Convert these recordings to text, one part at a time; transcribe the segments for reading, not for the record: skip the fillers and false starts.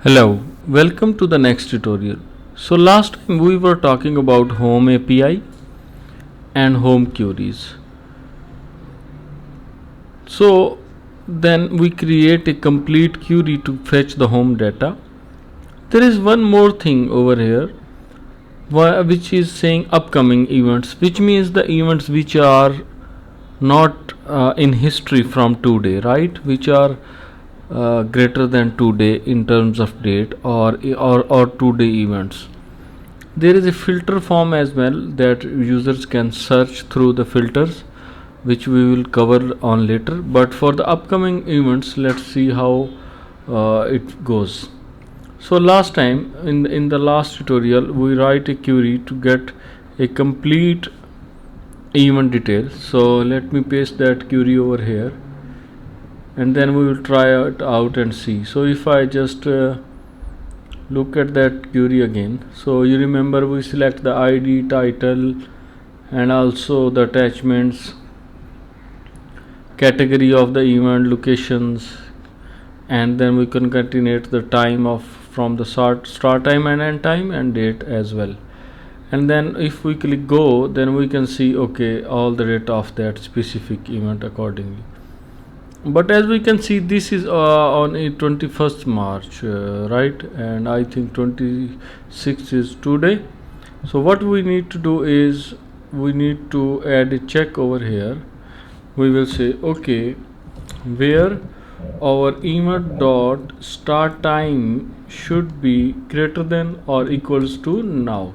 Hello, welcome to the next tutorial. So last time we were talking about home API and home queries. So then we create a complete query to fetch the home data. There is one more thing over here which is saying upcoming events, which means the events which are not in history from today, right? Which are greater than today in terms of date or today events. There is a filter form as well that users can search through the filters, which we will cover on later. But for the upcoming events, let's see how it goes. So last time in the last tutorial we write a query to get a complete event detail. So let me paste that query over here, and then we will try it out and see. So if I just look at that query again, so you remember we select the ID, title, and also the attachments, category of the event, locations, and then we concatenate the time of from the start time and end time and date as well. And then if we click go, then we can see okay all the data of that specific event accordingly. But as we can see, this is on 21st March, right? And I think 26th is today. So what we need to do is we need to add a check over here. We will say okay, where our event dot start time should be greater than or equals to now,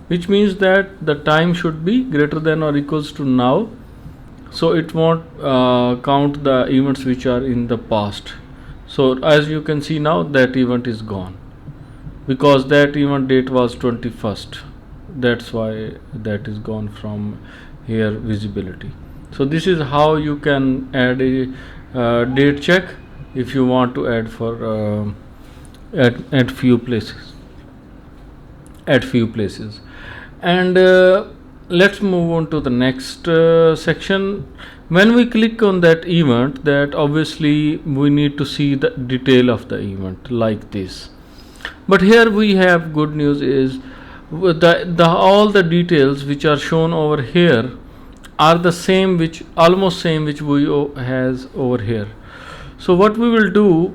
which means that the time should be greater than or equals to now. So it won't count the events which are in the past. So as you can see now, that event is gone because that event date was 21st. That's why that is gone from here visibility. So this is how you can add a date check if you want to add for at few places, and let's move on to the next section. When we click on that event, that obviously we need to see the detail of the event like this. But here we have good news is the all the details which are shown over here are the same, which almost same which we has over here. So what we will do,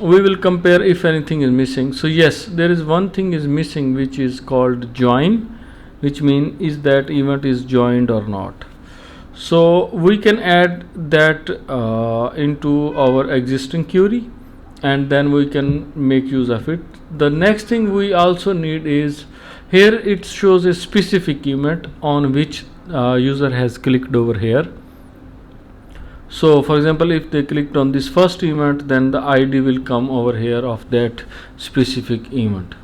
we will compare if anything is missing. So yes, there is one thing is missing, which is called join, which means is that event is joined or not. So we can add that into our existing query, and then we can make use of it. The next thing we also need is, here it shows a specific event on which user has clicked over here. So for example, if they clicked on this first event, then the ID will come over here of that specific event,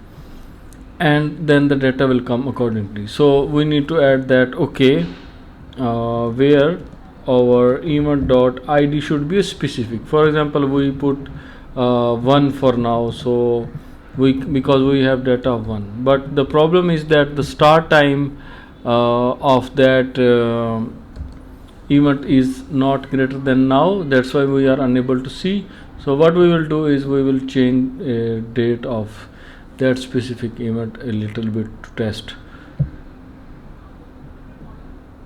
and then the data will come accordingly. So we need to add that okay, where our event dot ID should be specific. For example, we put 1 for now, so because we have data of 1, but the problem is that the start time of that event is not greater than now. That's why we are unable to see. So what we will do is we will change date of that specific event a little bit to test.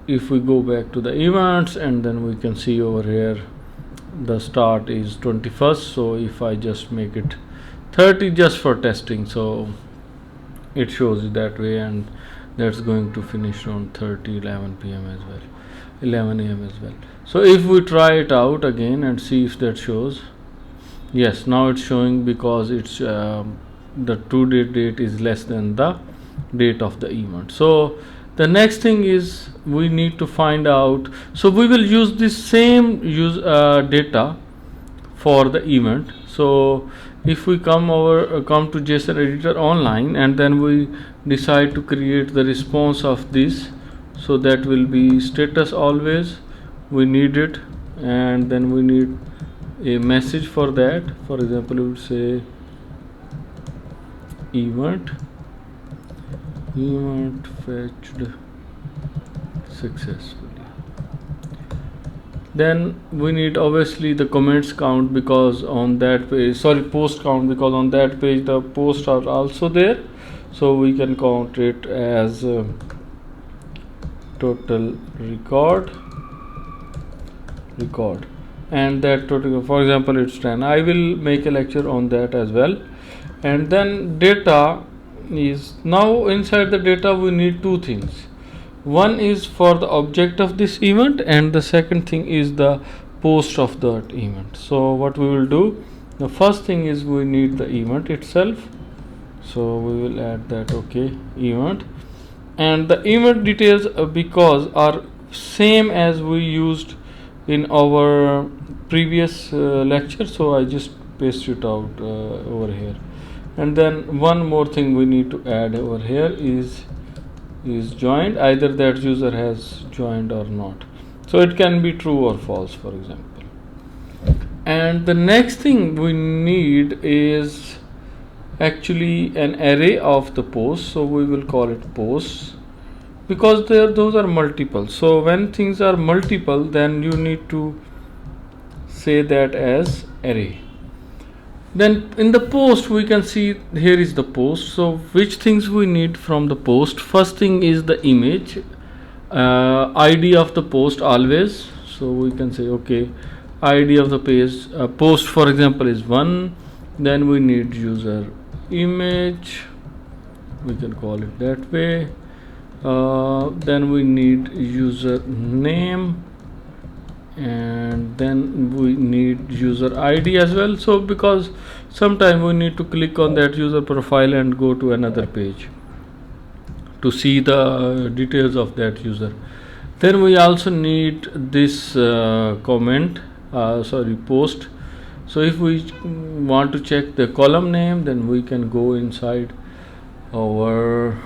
If we go back to the events, and then we can see over here the start is 21st. So if I just make it 30 just for testing, so it shows it that way, and that's going to finish on 11 p.m. as well, 11 a.m. as well. So if we try it out again and see if that shows, yes, now it's showing because it's the today date is less than the date of the event. So the next thing is we need to find out. So we will use this same data for the event. So if we come to JSON editor online, and then we decide to create the response of this, so that will be status always, we need it, and then we need a message for that. For example, we would say event fetched successfully. Then we need obviously the comments count, because on that page, sorry, post count, because on that page the posts are also there, so we can count it as total record, and that total, for example, it's 10. I will make a lecture on that as well. And then data is, now inside the data we need two things. One is for the object of this event, and the second thing is the post of that event. So what we will do, the first thing is we need the event itself, so we will add that, okay, event, and the event details because are same as we used in our previous lecture, so I just paste it out over here. And then one more thing we need to add over here is joined, either that user has joined or not, so it can be true or false, for example. And the next thing we need is actually an array of the posts, so we will call it posts, because those are multiple. So when things are multiple, then you need to say that as array. Then in the post we can see here is the post. So which things we need from the post? First thing is the image, ID of the post always, so we can say, okay, ID of the page post, for example, is 1. Then we need user image, we can call it that way. Then we need user name, and then we need user ID as well, so because sometime we need to click on that user profile and go to another page to see the details of that user. Then we also need this comment, post. So if we want to check the column name, then we can go inside our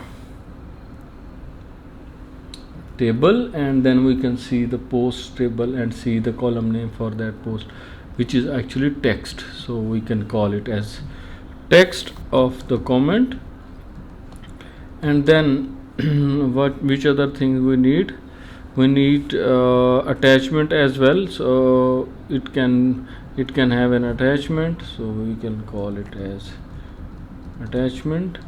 table, and then we can see the post table and see the column name for that post, which is actually text, so we can call it as text of the comment. And then which other things we need? We need attachment as well, so it can have an attachment, so we can call it as attachment.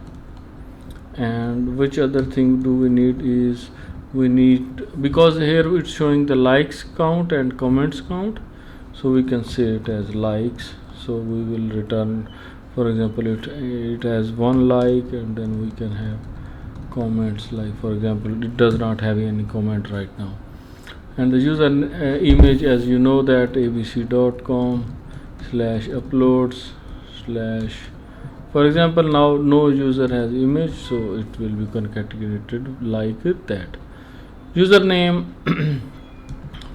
And which other thing do we need is, we need, because here it's showing the likes count and comments count, so we can say it as likes, so we will return, for example, it has 1 like, and then we can have comments, like for example it does not have any comment right now. And the user image, as you know, that abc.com/uploads/ for example, now no user has image, so it will be concatenated like that. Username,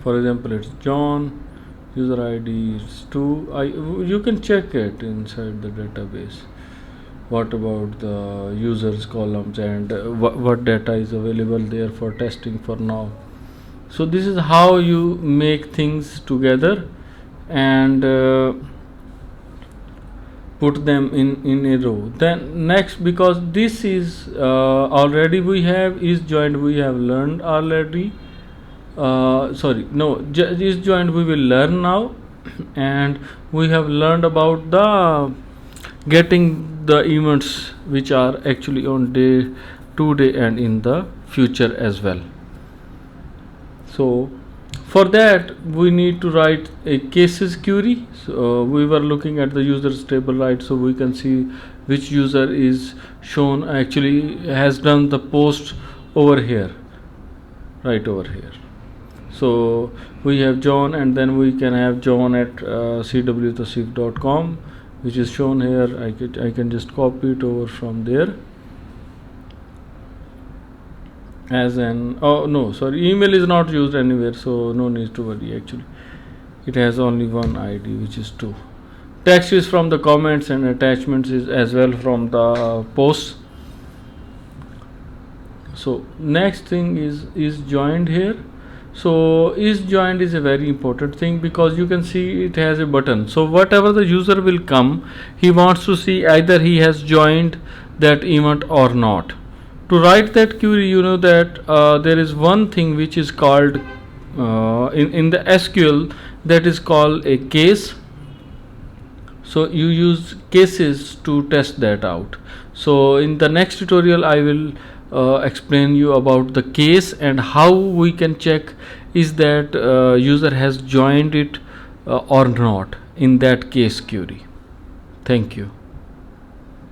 for example, it's John, user ID is 2. You can check it inside the database. What about the users columns, and what data is available there for testing for now. So this is how you make things together and put them in a row. Then next, because this is already we have is joined, we have learned already, is joined we will learn now, and we have learned about the getting the events which are actually on day, today, and in the future as well. So for that we need to write a cases query. So we were looking at the users table, right? So we can see which user is shown, actually has done the post over here, right over here. So we have John, and then we can have John at cwtausif.com, which is shown here. I can just copy it over from there as an, email is not used anywhere, so no need to worry. Actually it has only one ID, which is 2. Text is from the comments, and attachments is as well from the posts. So next thing is joined here. So is joined is a very important thing, because you can see it has a button. So whatever the user will come, he wants to see either he has joined that event or not. To write that query, you know that there is one thing which is called in the SQL, that is called a case. So you use cases to test that out. So in the next tutorial I will explain you about the case and how we can check is that user has joined it or not in that case query. Thank you.